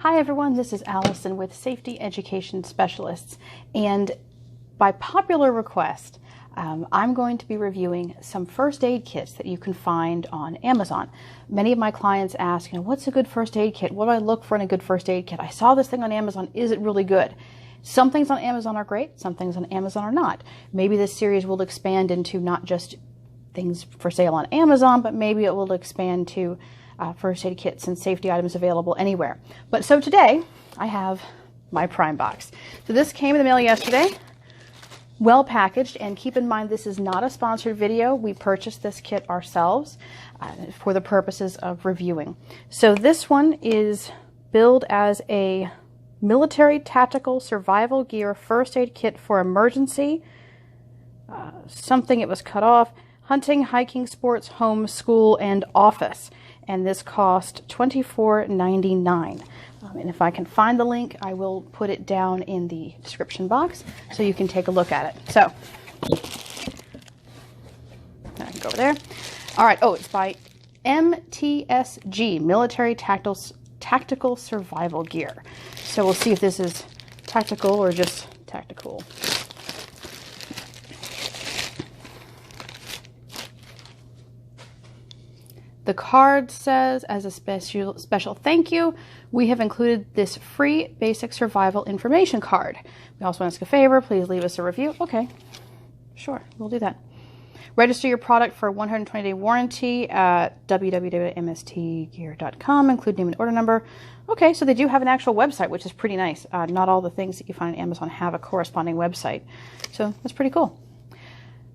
Hi everyone, this is Allison with Safety Education Specialists, and by popular request, I'm going to be reviewing some first aid kits that you can find on Amazon. Many of my clients ask, what's a good first aid kit? What do I look for in a good first aid kit? I saw this thing on Amazon. Is it really good? Some things on Amazon are great. Some things on Amazon are not. Maybe this series will expand into not just things for sale on Amazon, but maybe it will expand to first aid kits and safety items available anywhere. But so today I have my Prime box. So this came in the mail yesterday, well packaged, and keep in mind this is not a sponsored video. We purchased this kit ourselves for the purposes of reviewing. So this one is billed as a military tactical survival gear first aid kit for emergency, something it was cut off, hunting, hiking, sports, home, school, and office. And this cost $24.99. And if I can find the link, I will put it down in the description box so you can take a look at it. So, I can go over there. All right. Oh, it's by MTSG, Military Tactical Survival Gear. So we'll see if this is tactical or just Tacti-Cool. The card says, as a special thank you, we have included this free basic survival information card. We also ask a favor, please leave us a review. Okay, sure, we'll do that. Register your product for a 120-day warranty at www.mstgear.com. Include name and order number. Okay, so they do have an actual website, which is pretty nice. Not all the things that you find on Amazon have a corresponding website. So that's pretty cool.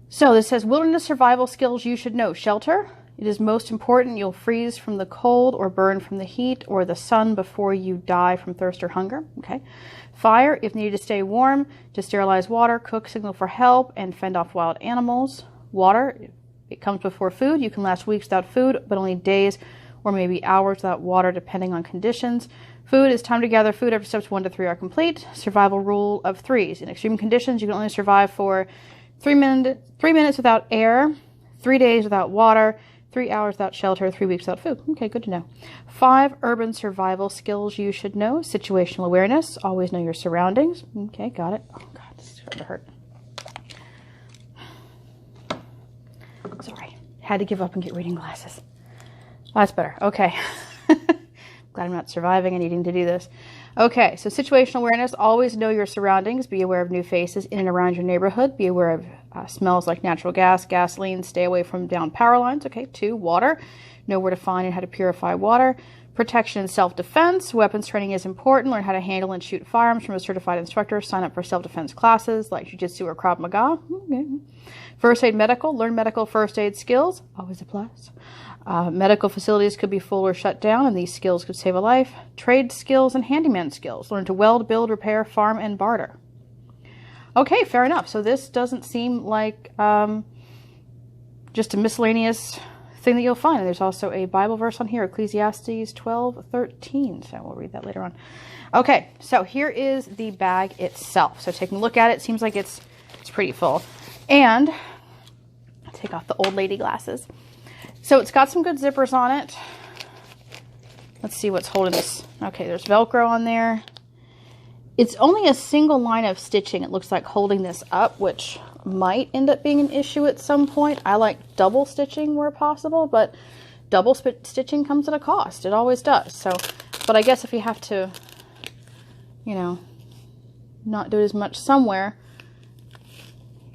So this says, wilderness survival skills you should know. Shelter. It is most important. You'll freeze from the cold or burn from the heat or the sun before you die from thirst or hunger. Okay. Fire, if needed to stay warm, to sterilize water, cook, signal for help, and fend off wild animals. Water, it comes before food. You can last weeks without food, but only days or maybe hours without water, depending on conditions. Food is time to gather food after steps 1 to 3 are complete. Survival rule of 3s. In extreme conditions, you can only survive for 3 minutes without air, 3 days without water, 3 hours without shelter, 3 weeks without food. Okay, good to know. 5 urban survival skills you should know. Situational awareness. Always know your surroundings. Okay, got it. Oh, God, this is starting to hurt. Sorry. Had to give up and get reading glasses. Oh, that's better. Okay. Glad I'm not surviving and needing to do this. Okay, so situational awareness. Always know your surroundings. Be aware of new faces in and around your neighborhood. Be aware of smells like natural gas, gasoline. Stay away from down power lines. Okay, 2, water. Know where to find and how to purify water. Protection and self-defense. Weapons training is important. Learn how to handle and shoot firearms from a certified instructor. Sign up for self-defense classes like Jiu-Jitsu or Krav Maga. Okay. First aid medical. Learn medical first aid skills. Always a plus. Medical facilities could be full or shut down, and these skills could save a life. Trade skills and handyman skills. Learn to weld, build, repair, farm, and barter. Okay, fair enough. So this doesn't seem like just a miscellaneous thing that you'll find. And there's also a Bible verse on here, Ecclesiastes 12:13. So we'll read that later on. Okay, so here is the bag itself. So taking a look at it, seems like it's pretty full. And I'll take off the old lady glasses. So it's got some good zippers on it. Let's see what's holding this. Okay, there's Velcro on there. It's only a single line of stitching, it looks like, holding this up, which might end up being an issue at some point. I like double stitching where possible, but double stitching comes at a cost. It always does. So, but I guess if you have to, not do as much somewhere,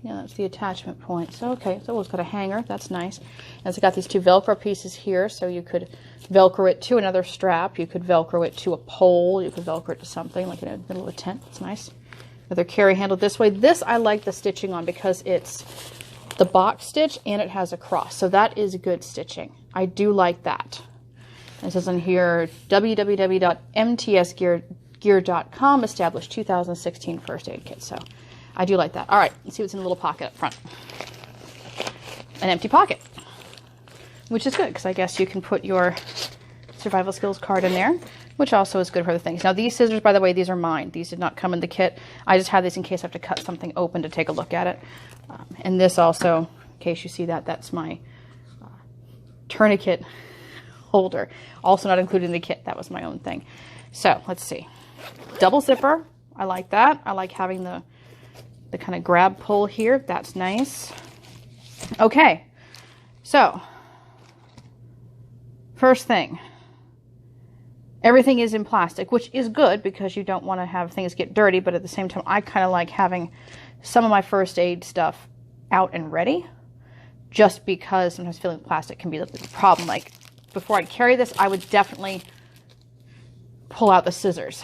that's the attachment point. So, okay, so it's got a hanger. That's nice. And it's got these 2 Velcro pieces here, so you could Velcro it to another strap. You could Velcro it to a pole. You could Velcro it to something, like in the middle of a tent. It's nice. Another carry handle this way. This I like the stitching on because it's the box stitch and it has a cross. So that is good stitching. I do like that. And it says on here, www.mtsgear.com, established 2016 first aid kit. So I do like that. All right, let's see what's in the little pocket up front. An empty pocket, which is good because I guess you can put your survival skills card in there, which also is good for other things. Now these scissors, by the way, these are mine. These did not come in the kit. I just have these in case I have to cut something open to take a look at it. And this also, in case you see that, that's my tourniquet holder. Also not included in the kit. That was my own thing. So let's see. Double zipper. I like that. I like having the kind of grab pull here. That's nice. Okay. So first thing, everything is in plastic, which is good because you don't want to have things get dirty. But at the same time, I kind of like having some of my first aid stuff out and ready, just because sometimes feeling plastic can be a problem. Like before I'd carry this, I would definitely pull out the scissors.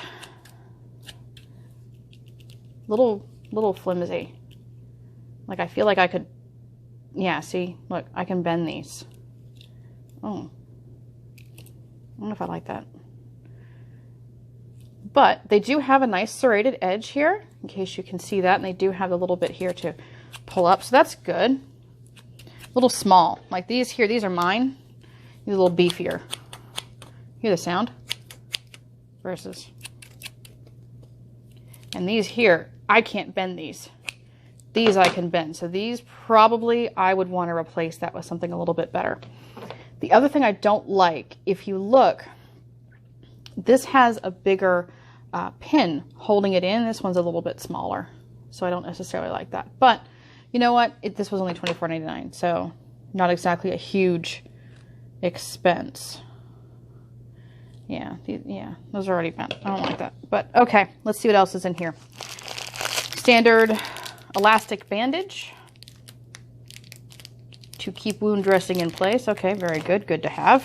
Little flimsy. Like I feel like I could, yeah, see, look, I can bend these. Oh, I don't know if I like that. But they do have a nice serrated edge here, in case you can see that, and they do have a little bit here to pull up, so that's good. A little small, like these here, these are mine. These are a little beefier. Hear the sound? Versus. And these here, I can't bend these. These I can bend, so these probably I would want to replace that with something a little bit better. The other thing I don't like, if you look, this has a bigger pin holding it in. This one's a little bit smaller, so I don't necessarily like that. But you know what? This was only $24.99, so not exactly a huge expense. Yeah, those are already bent. I don't like that. But okay, let's see what else is in here. Standard elastic bandage to keep wound dressing in place. Okay, very good. Good to have.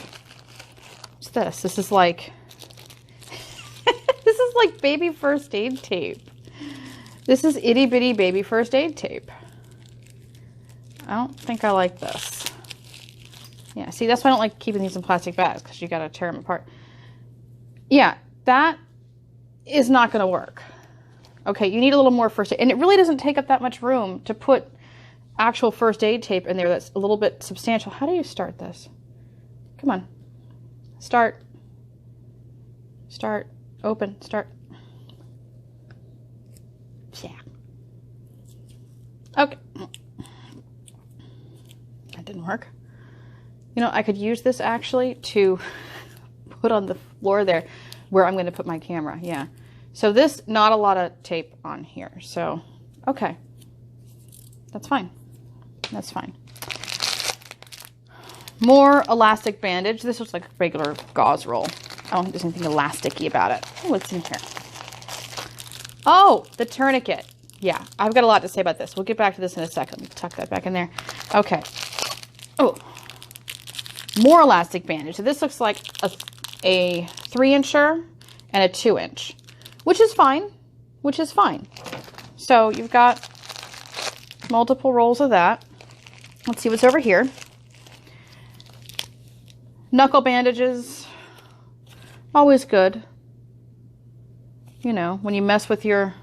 What's this? This is like this is like baby first aid tape. This is itty bitty baby first aid tape. I don't think I like this. Yeah, see, that's why I don't like keeping these in plastic bags, because you got to tear them apart. Yeah, that is not going to work. Okay, you need a little more first aid. And it really doesn't take up that much room to put actual first aid tape in there that's a little bit substantial. How do you start this? Come on. Start. Start. Open. Start. Yeah. Okay. That didn't work. You know, I could use this actually to put on the floor there where I'm going to put my camera. Yeah. So this, not a lot of tape on here. So, okay. That's fine. That's fine. More elastic bandage. This looks like a regular gauze roll. I don't think there's anything elasticy about it. Oh, what's in here? Oh, the tourniquet. Yeah, I've got a lot to say about this. We'll get back to this in a second. Let me tuck that back in there. Okay. Oh, more elastic bandage. So this looks like a 3-incher and a 2-inch, which is fine. Which is fine. So you've got multiple rolls of that. Let's see what's over here. Knuckle bandages. Always good. You know, when you mess with your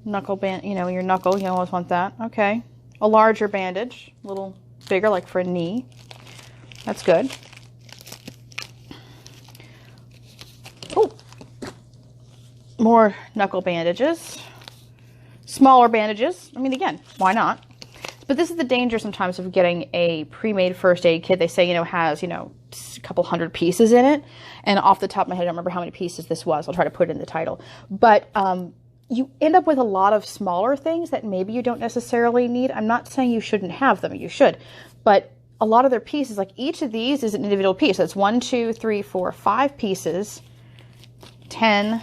knuckle band, you know, your knuckle, you always want that. Okay. A larger bandage, a little bigger, like for a knee. That's good. Oh, more knuckle bandages. Smaller bandages. I mean, again, why not? But this is the danger sometimes of getting a pre-made first aid kit. They say, you know, has, you know, a couple hundred pieces in it. And off the top of my head, I don't remember how many pieces this was. I'll try to put it in the title. But you end up with a lot of smaller things that maybe you don't necessarily need. I'm not saying you shouldn't have them. You should. But a lot of their pieces, like each of these is an individual piece. That's 1, 2, 3, 4, 5 pieces. 10,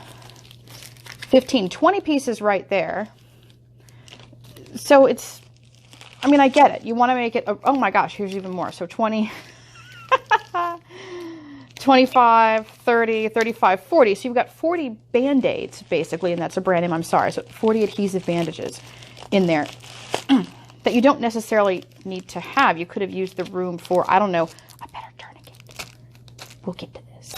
15, 20 pieces right there. So it's, I mean, I get it. You want to make it, oh my gosh, here's even more. So 20, 25, 30, 35, 40. So you've got 40 Band-Aids, basically, and that's a brand name, I'm sorry. So 40 adhesive bandages in there that you don't necessarily need to have. You could have used the room for, I don't know, a better tourniquet. We'll get to this.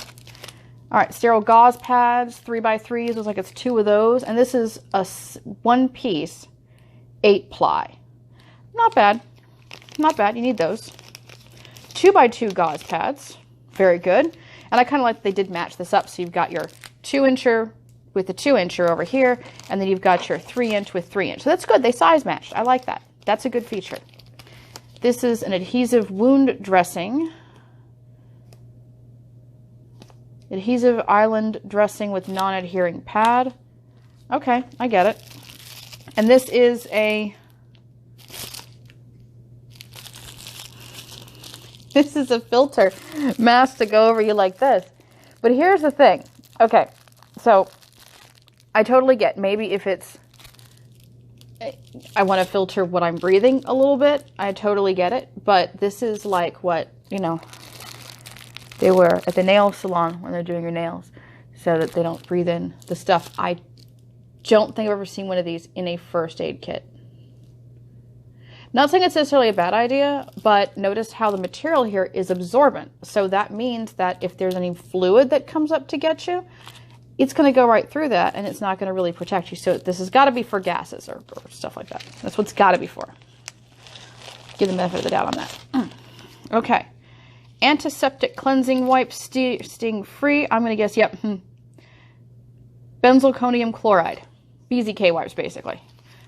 All right, sterile gauze pads, 3x3s. Looks like it's 2 of those. And this is a 1-piece, 8-ply. Not bad. Not bad. You need those. 2x2 gauze pads. Very good. And I kind of like they did match this up. So you've got your 2-incher with the 2-incher over here. And then you've got your 3-inch with 3-inch. So that's good. They size matched. I like that. That's a good feature. This is an adhesive wound dressing Adhesive island dressing with non-adhering pad. Okay, I get it. And this is a... This is a filter mask to go over you like this. But here's the thing. Okay, so I totally get maybe if it's... I want to filter what I'm breathing a little bit. I totally get it. But this is like what, you know, they wear at the nail salon when they're doing your nails so that they don't breathe in the stuff. I don't think I've ever seen one of these in a first aid kit. Not saying it's necessarily a bad idea, but notice how the material here is absorbent. So that means that if there's any fluid that comes up to get you, it's going to go right through that and it's not going to really protect you. So this has got to be for gases or stuff like that. That's what it's got to be for. Give the benefit of the doubt on that. Okay. Antiseptic cleansing wipe, sting free. I'm going to guess, yep. Benzalkonium chloride. BZK wipes, basically.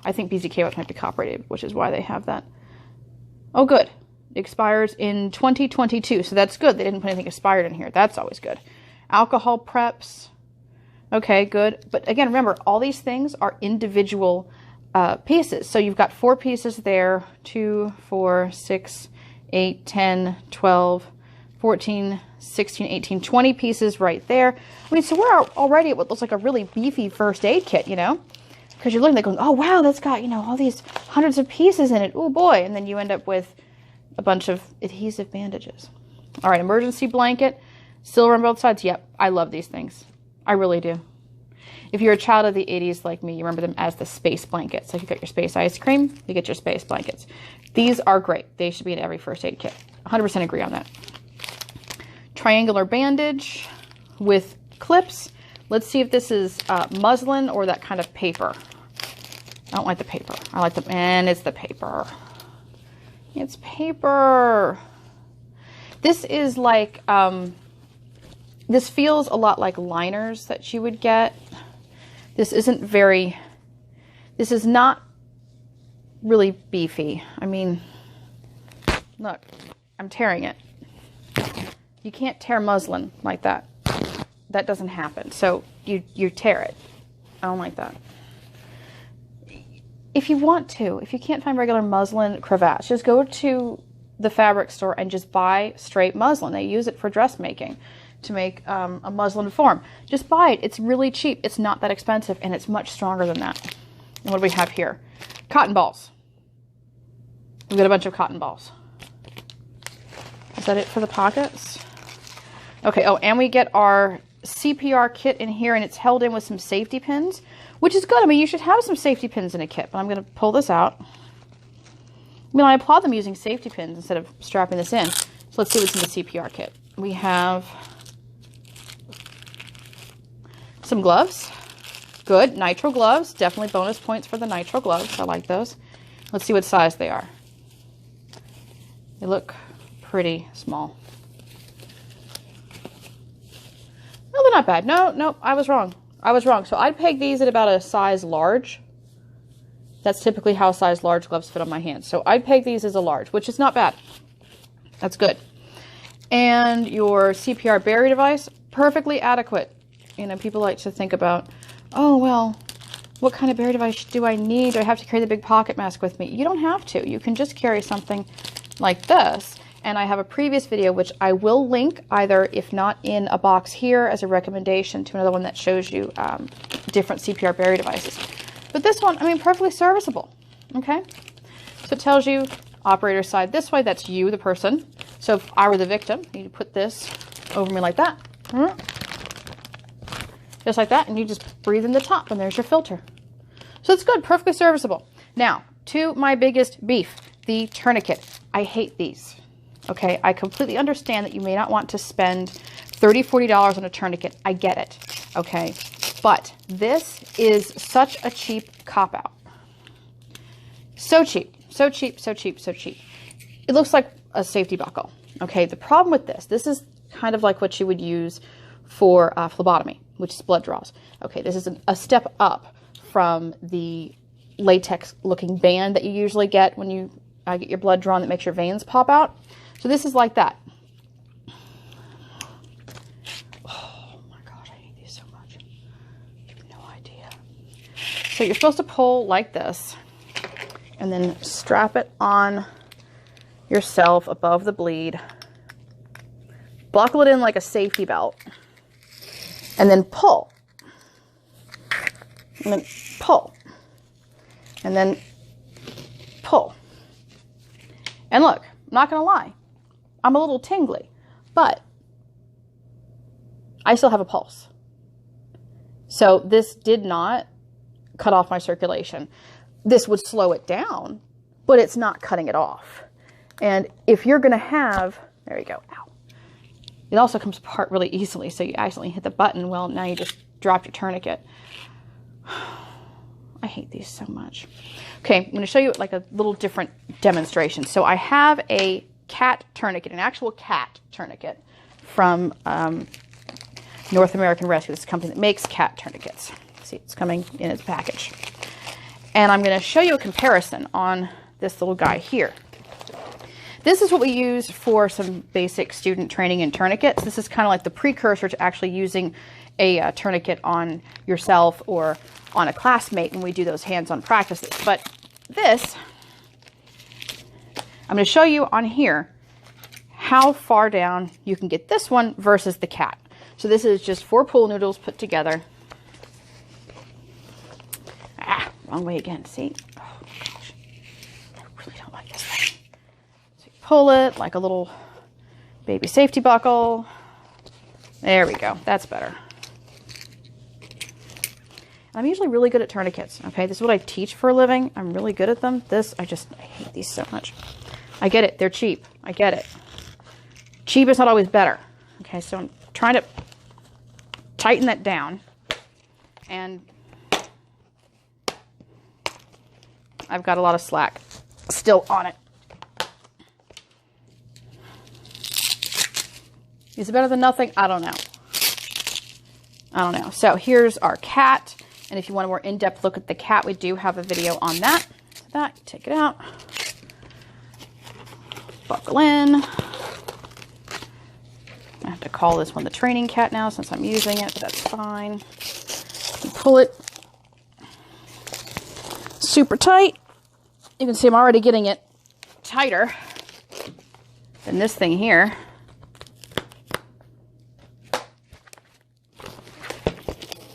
I think BZK wipes might be copyrighted, which is why they have that. Oh, good. It expires in 2022, so that's good. They didn't put anything expired in here. That's always good. Alcohol preps. Okay, good. But again, remember, all these things are individual pieces. So you've got 4 pieces there. 2, 4, 6, 8, 10, 12, 14, 16, 18, 20 pieces right there. I mean, so we're already at what looks like a really beefy first aid kit, you know? Because you're looking at going, oh, wow, that's got, you know, all these hundreds of pieces in it. Oh, boy. And then you end up with a bunch of adhesive bandages. All right, emergency blanket. Silver on both sides. Yep, I love these things. I really do. If you're a child of the 80s like me, you remember them as the space blankets. So if you got your space ice cream, you get your space blankets. These are great. They should be in every first aid kit. 100% agree on that. Triangular bandage with clips. Let's see if this is muslin or that kind of paper. I don't like the paper. I like the, and it's the paper. It's paper. This is like, this feels a lot like liners that you would get. This isn't very, this is not really beefy. I mean, look, I'm tearing it. You can't tear muslin like that. That doesn't happen. So you tear it. I don't like that. If you want to, if you can't find regular muslin cravats, just go to the fabric store and just buy straight muslin. They use it for dressmaking to make a muslin form. Just buy it. It's really cheap. It's not that expensive, and it's much stronger than that. And what do we have here? Cotton balls. We've got a bunch of cotton balls. Is that it for the pockets? Okay, oh, and we get our CPR kit in here, and it's held in with some safety pins, which is good. I mean, you should have some safety pins in a kit, but I'm going to pull this out. I mean, I applaud them using safety pins instead of strapping this in. So let's see what's in the CPR kit. We have some gloves. Good. Nitrile gloves. Definitely bonus points for the nitrile gloves. I like those. Let's see what size they are. They look pretty small. No, they're not bad. No, I was wrong. I was wrong. So I'd peg these at about a size large. That's typically how size large gloves fit on my hands. So I'd peg these as a large, which is not bad. That's good. And your CPR barrier device, perfectly adequate. You know, people like to think about, oh, well, what kind of barrier device do I need? Do I have to carry the big pocket mask with me? You don't have to. You can just carry something like this. And I have a previous video, which I will link either, if not in a box here, as a recommendation to another one that shows you different CPR barrier devices. But this one, I mean, perfectly serviceable, okay? So it tells you operator side this way, that's you, the person. So if I were the victim, you put this over me like that. Just like that, and you just breathe in the top, and there's your filter. So it's good, perfectly serviceable. Now, to my biggest beef, the tourniquet. I hate these. Okay, I completely understand that you may not want to spend $30, $40 on a tourniquet. I get it, okay? But this is such a cheap cop-out. So cheap, so cheap, so cheap, so cheap. It looks like a safety buckle, okay? The problem with this is kind of like what you would use for phlebotomy, which is blood draws. Okay, this is a step up from the latex-looking band that you usually get when you get your blood drawn that makes your veins pop out. So this is like that. Oh idea. So you're supposed to pull like this and then strap it on yourself above the bleed. Buckle it in like a safety belt. And then pull. And then pull. And then pull. And look, I'm not going to lie. I'm a little tingly, but I still have a pulse. So this did not cut off my circulation. This would slow it down, but it's not cutting it off. And if you're going to have, there you go, ow. It also comes apart really easily, so you accidentally hit the button. Well, now you just dropped your tourniquet. I hate these so much. Okay, I'm going to show you like a little different demonstration. So I have a cat tourniquet, an actual cat tourniquet from North American Rescue. This is a company that makes cat tourniquets. See, it's coming in its package. And I'm going to show you a comparison on this little guy here. This is what we use for some basic student training in tourniquets. This is kind of like the precursor to actually using a tourniquet on yourself or on a classmate when we do those hands-on practices. But this, I'm going to show you on here how far down you can get this one versus the cat. So this is just 4 pool noodles put together. Ah, wrong way again. See? Oh gosh, I really don't like this thing. So you pull it like a little baby safety buckle. There we go. That's better. I'm usually really good at tourniquets. Okay, this is what I teach for a living. I'm really good at them. I hate these so much. I get it. They're cheap. I get it. Cheap is not always better. Okay, so I'm trying to tighten that down. And I've got a lot of slack still on it. Is it better than nothing? I don't know. I don't know. So here's our cat. And if you want a more in-depth look at the cat, we do have a video on that. So that, take it out. Buckle in. I have to call this one the training cat now since I'm using it, but that's fine. You pull it super tight. You can see I'm already getting it tighter than this thing here.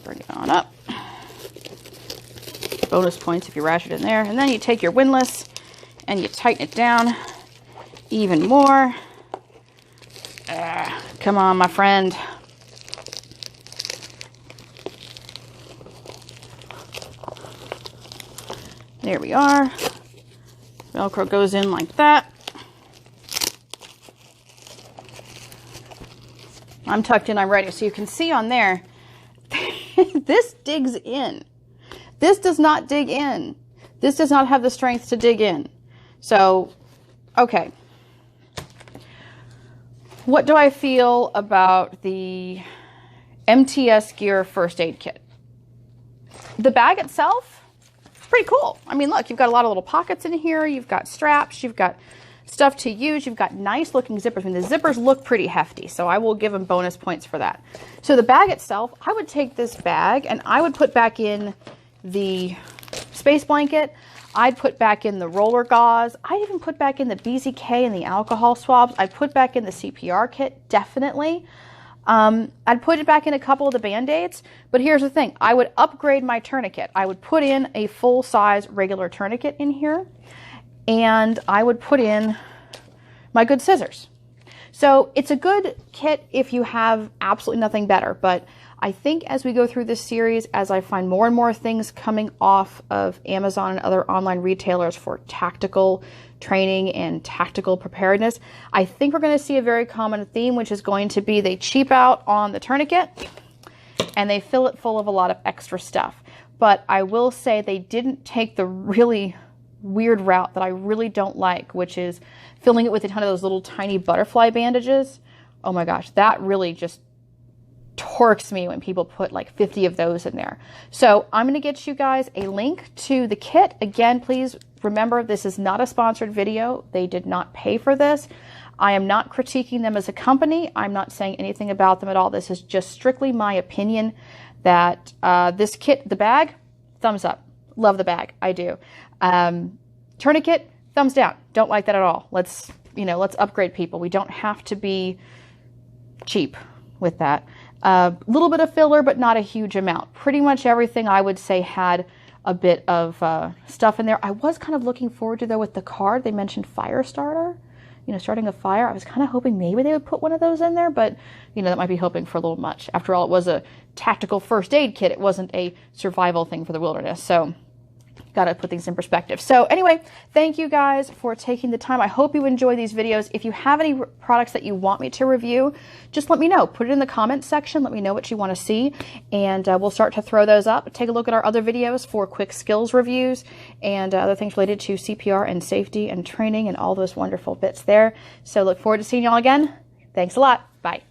Bring it on up. Bonus points if you rash it in there. And then you take your windlass and you tighten it down even more. Come on, my friend. There we are. Velcro goes in like that. I'm tucked in, I'm ready. So you can see on there, this digs in. This does not dig in. This does not have the strength to dig in. So, okay. What do I feel about the MTS Gear first aid kit? The bag itself, it's pretty cool. I mean, look, you've got a lot of little pockets in here. You've got straps. You've got stuff to use. You've got nice looking zippers. I mean, the zippers look pretty hefty, so I will give them bonus points for that. So the bag itself, I would take this bag and I would put back in the space blanket. I'd put back in the roller gauze. I'd even put back in the BZK and the alcohol swabs. I'd put back in the CPR kit, definitely. I'd put it back in a couple of the Band-Aids. But here's the thing. I would upgrade my tourniquet. I would put in a full-size regular tourniquet in here. And I would put in my good scissors. So it's a good kit if you have absolutely nothing better. But I think as we go through this series, as I find more and more things coming off of Amazon and other online retailers for tactical training and tactical preparedness, I think we're going to see a very common theme, which is going to be they cheap out on the tourniquet and they fill it full of a lot of extra stuff. But I will say they didn't take the really weird route that I really don't like, which is filling it with a ton of those little tiny butterfly bandages. Oh my gosh, that really just torques me when people put like 50 of those in there. So I'm going to get you guys a link to the kit. Again, please remember this is not a sponsored video. They did not pay for this. I am not critiquing them as a company. I'm not saying anything about them at all. This is just strictly my opinion that this kit, the bag, thumbs up. Love the bag. I do. Tourniquet, thumbs down. Don't like that at all. Let's upgrade people. We don't have to be cheap with that. A little bit of filler, but not a huge amount. Pretty much everything I would say had a bit of stuff in there. I was kind of looking forward to, though, with the card, they mentioned fire starter, starting a fire. I was kind of hoping maybe they would put one of those in there, but, that might be hoping for a little much. After all, it was a tactical first aid kit. It wasn't a survival thing for the wilderness. So got to put things in perspective. So anyway, thank you guys for taking the time. I hope you enjoy these videos. If you have any products that you want me to review, just let me know. Put it in the comments section. Let me know what you want to see, and we'll start to throw those up. Take a look at our other videos for quick skills reviews and other things related to CPR and safety and training and all those wonderful bits there. So look forward to seeing y'all again. Thanks a lot. Bye.